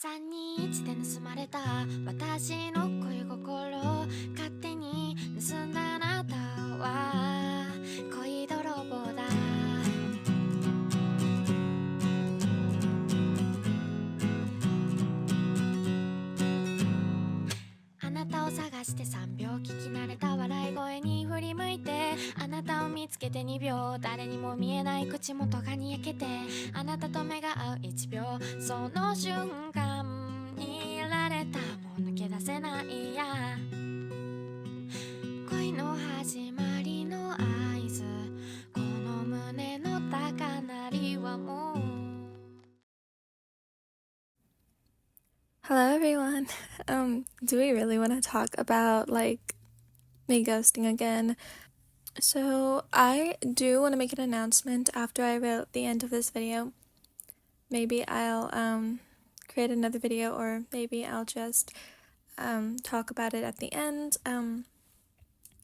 3日で盗まれた私の恋心勝手に盗んだあなたは恋泥棒だあなたを探して3秒聞き慣れた笑い声に振り向いてあなたを見つけて2秒誰にも見えない口元がにやけてあなたと目が合う1秒その瞬間にいられたもう抜け出せないや恋の始まりの合図この胸の高鳴りはもうHello everyone. Do we really want to talk about me ghosting again? So I do want to make an announcement after I wrote the end of this video. Maybe I'll create another video or maybe I'll just talk about it at the end. I'm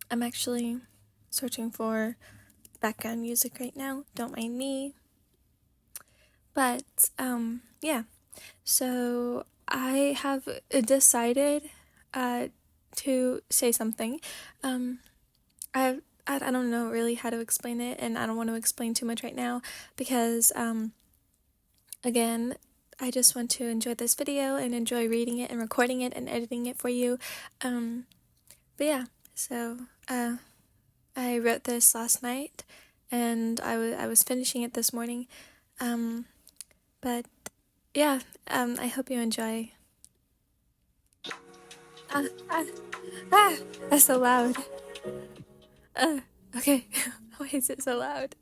actually searching for background music right now. Don't mind me. But yeah. So I have decided to say something. I don't know really how to explain it, and I don't want to explain too much right now because again, I just want to enjoy this video and enjoy reading it and recording it and editing it for you. But yeah, so I wrote this last night and I was finishing it this morning. But yeah, I hope you enjoy. That's so loud. Okay, why is it so loud?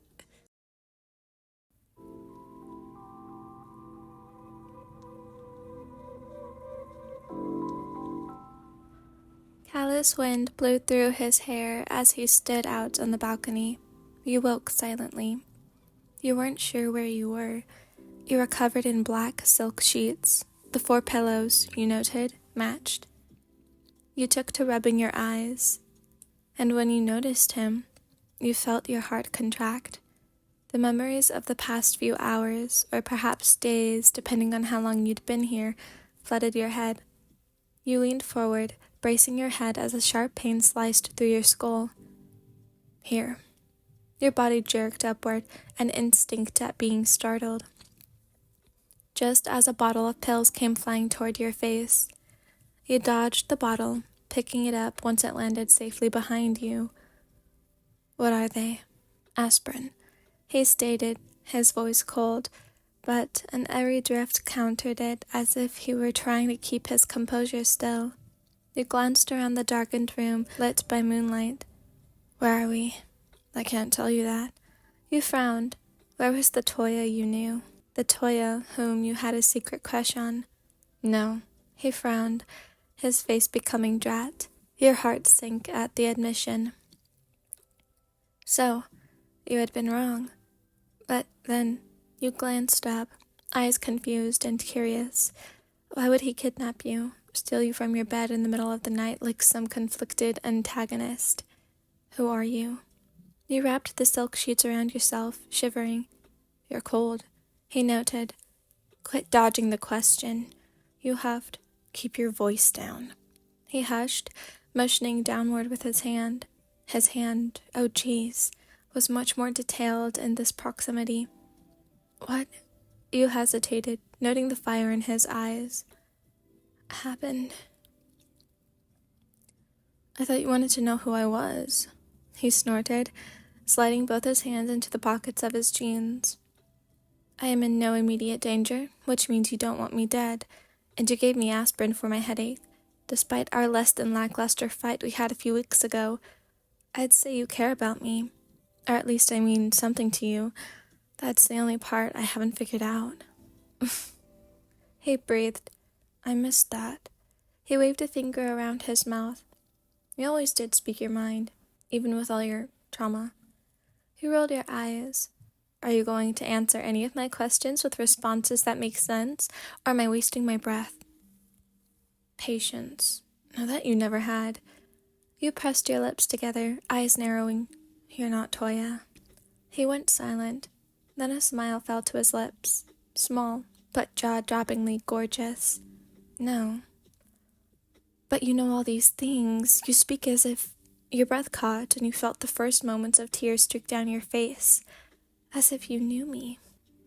Callous wind blew through his hair as he stood out on the balcony. You woke silently. You weren't sure where you were. You were covered in black silk sheets. The 4 pillows, you noted, matched. You took to rubbing your eyes. And when you noticed him, you felt your heart contract. The memories of the past few hours, or perhaps days, depending on how long you'd been here, flooded your head. You leaned forward, bracing your head as a sharp pain sliced through your skull. Here. Your body jerked upward, an instinct at being startled. Just as a bottle of pills came flying toward your face. You dodged the bottle, picking it up once it landed safely behind you. What are they? Aspirin. He stated, his voice cold, but an airy drift countered it as if he were trying to keep his composure still. You glanced around the darkened room, lit by moonlight. Where are we? I can't tell you that. You frowned. Where was the Toya you knew? The Toya whom you had a secret crush on? No. He frowned, his face becoming drab. Your heart sank at the admission. So, you had been wrong. But then, you glanced up, eyes confused and curious. Why would he kidnap you, steal you from your bed in the middle of the night like some conflicted antagonist? Who are you? You wrapped the silk sheets around yourself, shivering. You're cold, he noted. Quit dodging the question. You huffed. Keep your voice down. He hushed, motioning downward with his hand. His hand, oh geez, was much more detailed in this proximity. What? You hesitated, noting the fire in his eyes. Happened. I thought you wanted to know who I was, he snorted, sliding both his hands into the pockets of his jeans. I am in no immediate danger, which means you don't want me dead, and you gave me aspirin for my headache, despite our less than lackluster fight we had a few weeks ago. I'd say you care about me, or at least I mean something to you. That's the only part I haven't figured out. He breathed. I missed that. He waved a finger around his mouth. You always did speak your mind, even with all your trauma. You rolled your eyes. Are you going to answer any of my questions with responses that make sense, or am I wasting my breath? Patience. Now that you never had. You pressed your lips together, eyes narrowing. You're not Toya. He went silent. Then a smile fell to his lips. Small, but jaw-droppingly gorgeous. No. But you know all these things. You speak as if your breath caught and you felt the first moments of tears streak down your face. As if you knew me.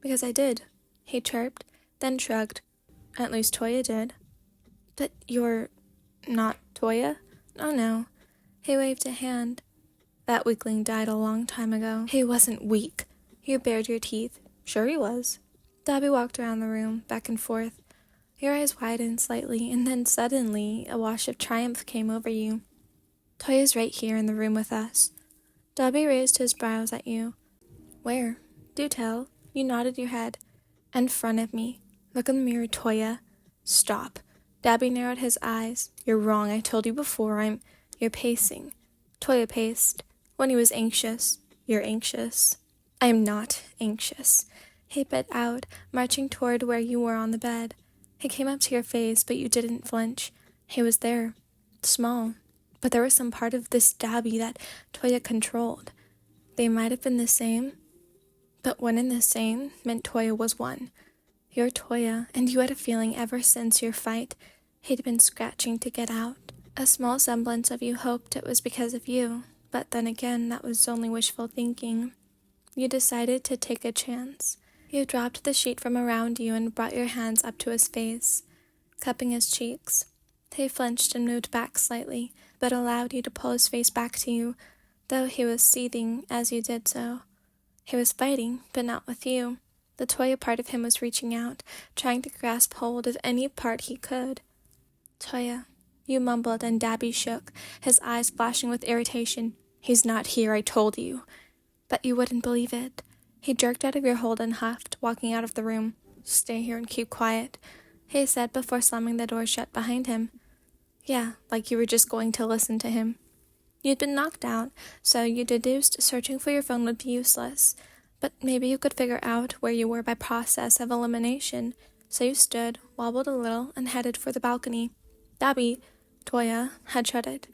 Because I did. He chirped, then shrugged. At least Toya did. But you're not Toya? Oh no. He waved a hand. That weakling died a long time ago. He wasn't weak. You bared your teeth. Sure he was. Dabi walked around the room, back and forth. Your eyes widened slightly, and then suddenly a wash of triumph came over you. Toya's right here in the room with us. Dabi raised his brows at you. Where? Do tell. You nodded your head. In front of me. Look in the mirror, Toya. Stop. Dabi narrowed his eyes. You're wrong. I told you before. You're pacing. Toya paced. When he was anxious. You're anxious. I am not anxious. He bit out, marching toward where you were on the bed. He came up to your face, but you didn't flinch. He was there. Small. But there was some part of this Dabi that Toya controlled. They might have been the same, but one and the same meant Toya was one. You're Toya, and you had a feeling ever since your fight he'd been scratching to get out. A small semblance of you hoped it was because of you, but then again that was only wishful thinking. You decided to take a chance. You dropped the sheet from around you and brought your hands up to his face, cupping his cheeks. He flinched and moved back slightly, but allowed you to pull his face back to you, though he was seething as you did so. He was fighting, but not with you. The Toya part of him was reaching out, trying to grasp hold of any part he could. Toya, you mumbled, and Dabi shook, his eyes flashing with irritation. He's not here, I told you. But you wouldn't believe it. He jerked out of your hold and huffed, walking out of the room. Stay here and keep quiet, he said before slamming the door shut behind him. Yeah, like you were just going to listen to him. You'd been knocked out, so you deduced searching for your phone would be useless. But maybe you could figure out where you were by process of elimination. So you stood, wobbled a little, and headed for the balcony. Dabi, Toya, had shut it,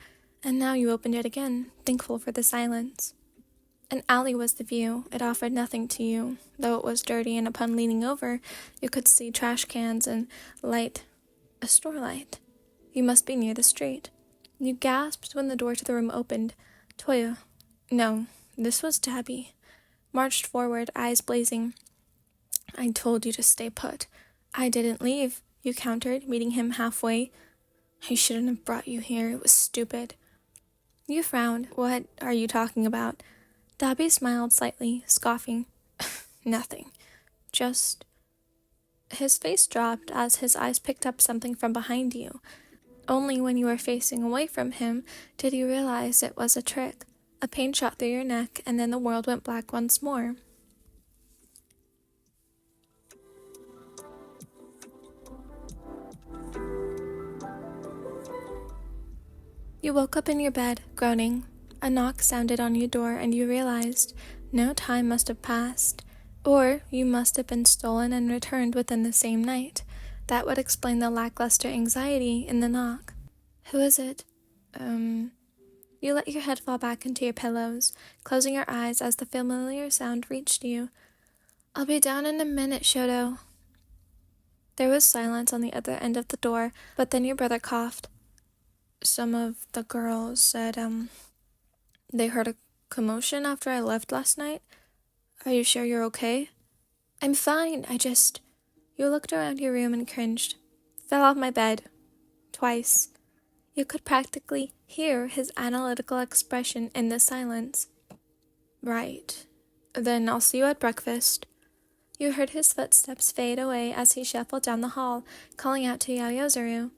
and now you opened it again, thankful for the silence. An alley was the view. It offered nothing to you, though it was dirty, and upon leaning over, you could see trash cans and light, a store light. You must be near the street. You gasped when the door to the room opened. Toya, no, this was Dabi, marched forward, eyes blazing. I told you to stay put. I didn't leave, you countered, meeting him halfway. I shouldn't have brought you here. It was stupid. You frowned. What are you talking about? Dabi smiled slightly, scoffing. Nothing. Just... His face dropped as his eyes picked up something from behind you. Only when you were facing away from him did you realize it was a trick. A pain shot through your neck, and then the world went black once more. You woke up in your bed, groaning. A knock sounded on your door, and you realized no time must have passed, or you must have been stolen and returned within the same night. That would explain the lackluster anxiety in the knock. Who is it? You let your head fall back into your pillows, closing your eyes as the familiar sound reached you. I'll be down in a minute, Shoto. There was silence on the other end of the door, but then your brother coughed. Some of the girls said, they heard a commotion after I left last night. Are you sure you're okay? I'm fine, You looked around your room and cringed. Fell off my bed. Twice. You could practically hear his analytical expression in the silence. Right. Then I'll see you at breakfast. You heard his footsteps fade away as he shuffled down the hall, calling out to Yaoyorozu.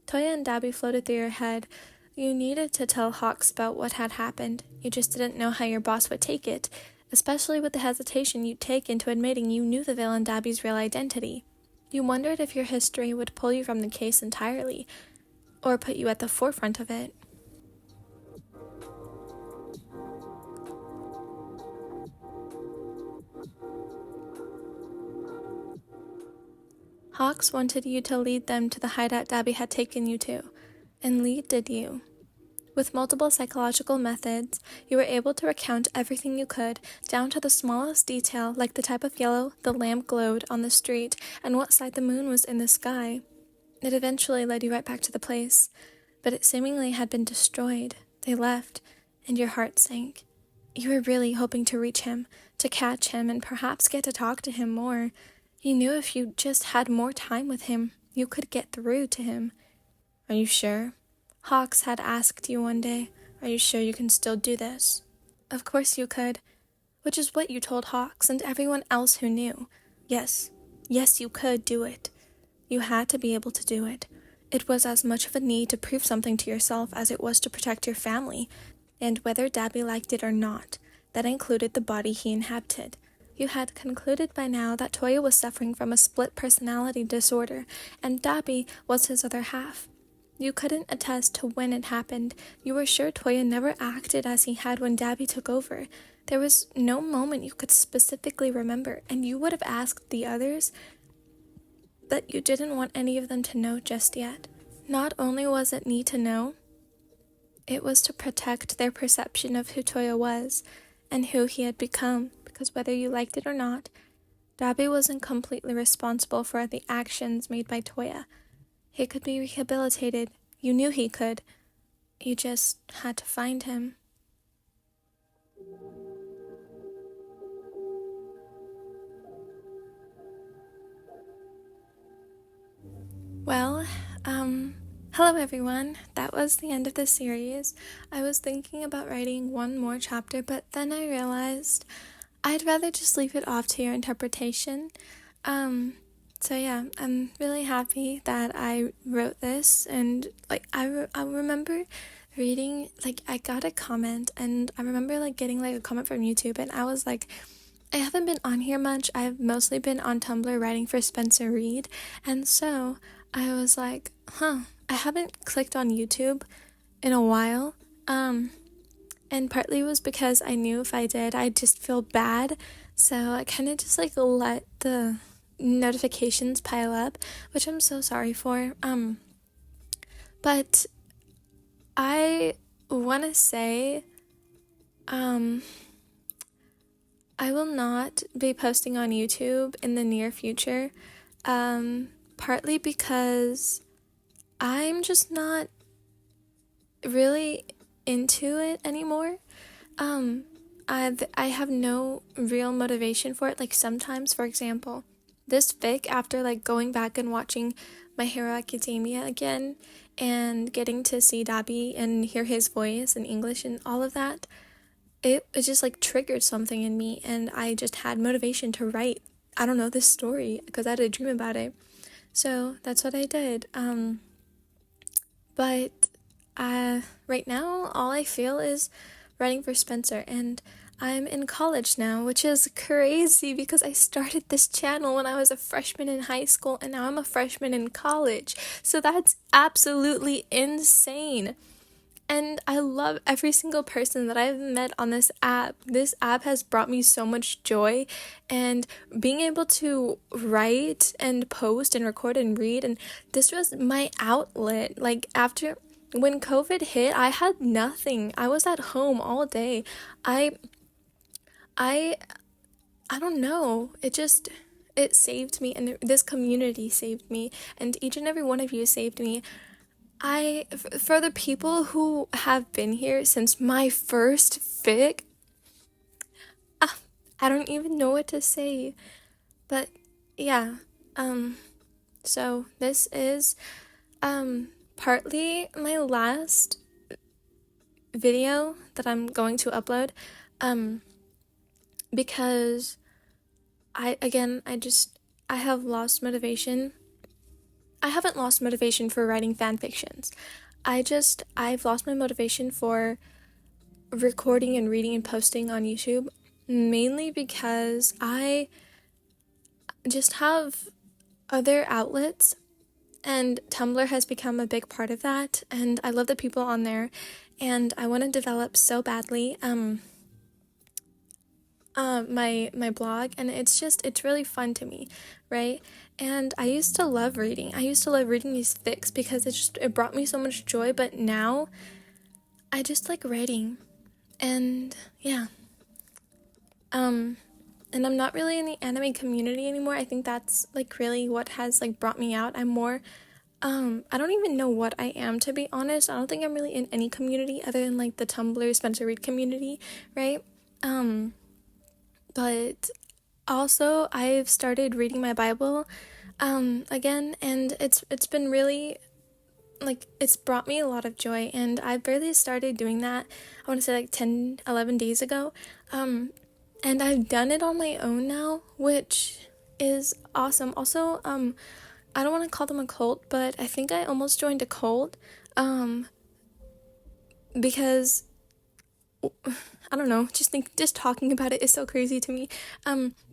Toya and Dabi floated through your head. You needed to tell Hawks about what had happened. You just didn't know how your boss would take it, especially with the hesitation you'd take into admitting you knew the villain Dabi's real identity. You wondered if your history would pull you from the case entirely, or put you at the forefront of it. Hawks wanted you to lead them to the hideout Dabi had taken you to, and lead did you. With multiple psychological methods, you were able to recount everything you could, down to the smallest detail, like the type of yellow the lamp glowed on the street and what side the moon was in the sky. It eventually led you right back to the place, but it seemingly had been destroyed. They left, and your heart sank. You were really hoping to reach him, to catch him, and perhaps get to talk to him more. You knew if you just had more time with him, you could get through to him. Are you sure? Hawks had asked you one day, are you sure you can still do this? Of course you could, which is what you told Hawks and everyone else who knew. Yes, you could do it. You had to be able to do it. It was as much of a need to prove something to yourself as it was to protect your family, and whether Dabi liked it or not, that included the body he inhabited. You had concluded by now that Toya was suffering from a split personality disorder, and Dabi was his other half. You couldn't attest to when it happened. You were sure Toya never acted as he had when Dabi took over. There was no moment you could specifically remember, and you would have asked the others, but you didn't want any of them to know just yet. Not only was it need to know, it was to protect their perception of who Toya was and who he had become, because whether you liked it or not, Dabi wasn't completely responsible for the actions made by Toya. He could be rehabilitated. You knew he could. You just had to find him. Well, hello everyone. That was the end of the series. I was thinking about writing one more chapter, but then I realized I'd rather just leave it off to your interpretation. So yeah, I'm really happy that I wrote this, and I remember reading, I got a comment, and I remember getting a comment from YouTube, and I was like, I haven't been on here much. I've mostly been on Tumblr writing for Spencer Reed, and so I was like, I haven't clicked on YouTube in a while, and partly it was because I knew if I did, I'd just feel bad, so I kind of just let the notifications pile up, which I'm so sorry for, but I want to say, I will not be posting on YouTube in the near future, partly because I'm just not really into it anymore. I have no real motivation for it. Sometimes, for example, this fic, after going back and watching My Hero Academia again and getting to see Dabi and hear his voice in English and all of that, it just triggered something in me, and I just had motivation to write, I don't know, this story, because I had a dream about it. So that's what I did. But right now, all I feel is writing for Spencer, and I'm in college now, which is crazy because I started this channel when I was a freshman in high school, and now I'm a freshman in college. So that's absolutely insane. And I love every single person that I've met on this app. This app has brought me so much joy, and being able to write and post and record and read, and this was my outlet. After when COVID hit, I had nothing. I was at home all day. I don't know. It saved me, and this community saved me, and each and every one of you saved me. For the people who have been here since my first fic, I don't even know what to say, but yeah, so this is, partly my last video that I'm going to upload, because I have lost motivation. I haven't lost motivation for writing fan fictions. I've lost my motivation for recording and reading and posting on YouTube, mainly because I just have other outlets, and Tumblr has become a big part of that, and I love the people on there, and I want to develop so badly my blog, and it's really fun to me, right? And I used to love reading. I used to love reading these fics because it brought me so much joy, but now I just like writing. And yeah. And I'm not really in the anime community anymore. I think that's really what has brought me out. I'm more I don't even know what I am, to be honest. I don't think I'm really in any community other than like the Tumblr Spencer Reed community, right? But also I've started reading my Bible again, and it's been really, like, it's brought me a lot of joy, and I barely started doing that, I want to say like 10-11 days ago, and I've done it on my own now, which is awesome. Also, I don't want to call them a cult, but I think I almost joined a cult, because I don't know, just talking about it is so crazy to me.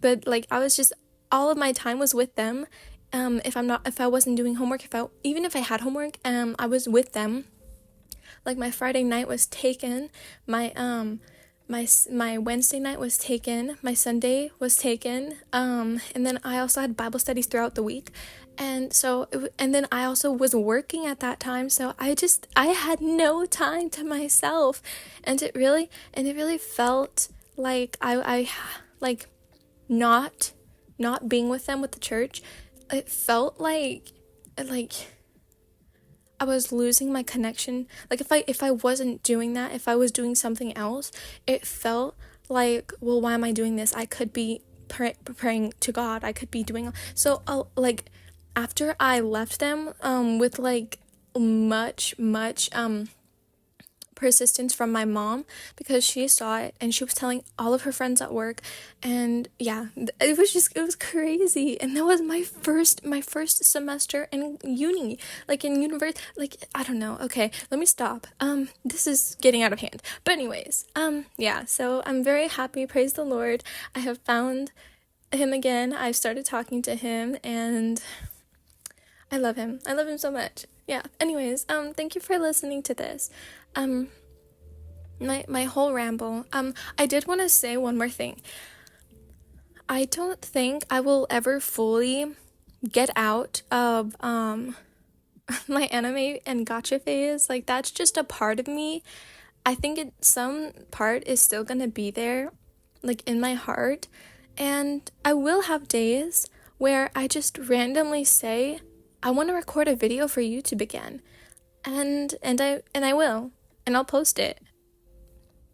But like, I was just, all of my time was with them. If I wasn't doing homework, even if I had homework, I was with them. Like, my Friday night was taken, my Wednesday night was taken, my Sunday was taken, and then I also had Bible studies throughout the week, and then I also was working at that time, so I had no time to myself, and it really felt like I like, not being with them, with the church, it felt like I was losing my connection. Like, if I wasn't doing that, if I was doing something else, it felt like, well, why am I doing this? I could be praying to God. I could be doing so. Like, after I left them, with like much persistence from my mom, because she saw it and she was telling all of her friends at work, and yeah, it was crazy. And that was my first semester in uni, like in university, like, I don't know. Okay, let me stop. This is getting out of hand, but anyways, yeah, so I'm very happy, praise the Lord. I have found him again. I've started talking to him, and I love him so much. Yeah, anyways, thank you for listening to this. My whole ramble. I did want to say one more thing. I don't think I will ever fully get out of my anime and gacha phase. Like, that's just a part of me. I think some part is still gonna be there, like, in my heart, and I will have days where I just randomly say, I want to record a video for YouTube again, and I will, and I'll post it.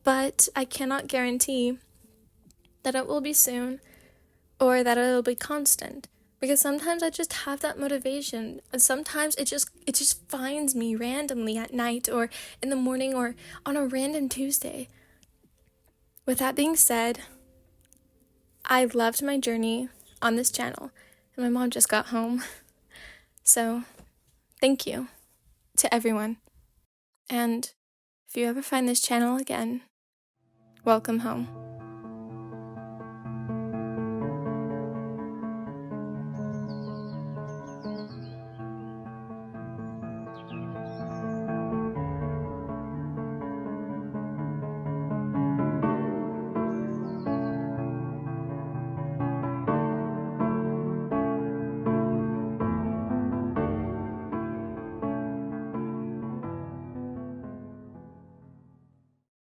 But I cannot guarantee that it will be soon, or that it'll be constant, because sometimes I just have that motivation, and sometimes it just finds me randomly at night, or in the morning, or on a random Tuesday. With that being said, I loved my journey on this channel, and my mom just got home. So, thank you to everyone. And if you ever find this channel again, welcome home.